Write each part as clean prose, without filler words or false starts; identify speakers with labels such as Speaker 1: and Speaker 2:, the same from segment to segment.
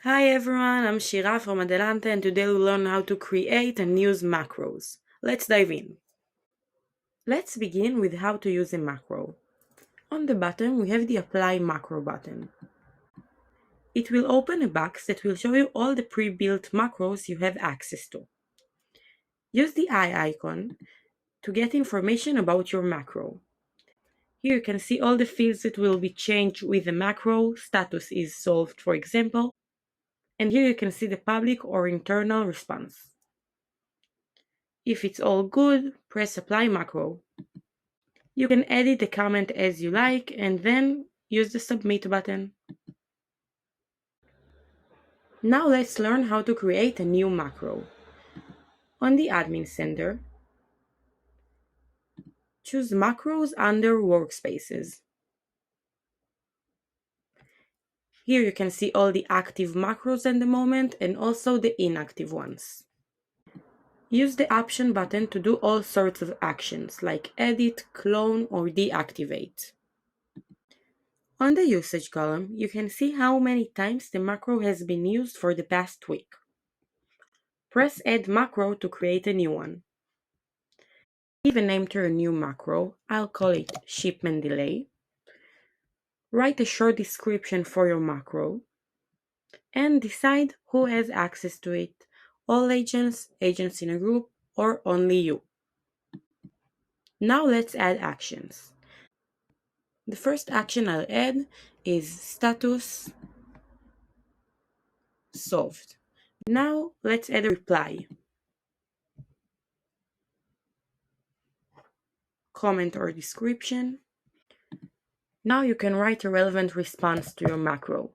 Speaker 1: Hi everyone, I'm Shira from Adelante and today we'll learn how to create and use macros. Let's dive in. Let's begin with how to use a macro. On the bottom we have the Apply Macro button. It will open a box that will show you all the pre-built macros you have access to. Use the eye icon to get information about your macro. Here you can see all the fields that will be changed with the macro, status is solved for example, and here you can see the public or internal response. If it's all good, press Apply Macro. You can edit the comment as you like and then use the Submit button. Now let's learn how to create a new macro. On the Admin Center, choose Macros under Workspaces. Here you can see all the active macros at the moment and also the inactive ones. Use the Option button to do all sorts of actions like edit, clone, or deactivate. On the usage column, you can see how many times the macro has been used for the past week. Press Add Macro to create a new one. Give a name to your new macro. I'll call it Shipment Delay. Write a short description for your macro. And decide who has access to it. All agents, agents in a group, or only you. Now let's add actions. The first action I'll add is Status Solved. Now let's add a reply. Comment or description. Now you can write a relevant response to your macro.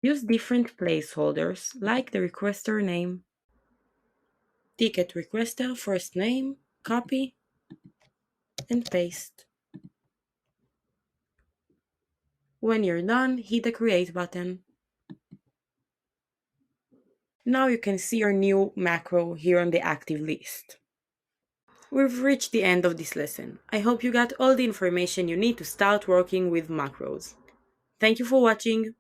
Speaker 1: Use different placeholders like the requester name, ticket requester first name, copy, and paste. When you're done, hit the create button. Now you can see your new macro here on the active list. We've reached the end of this lesson. I hope you got all the information you need to start working with macros. Thank you for watching.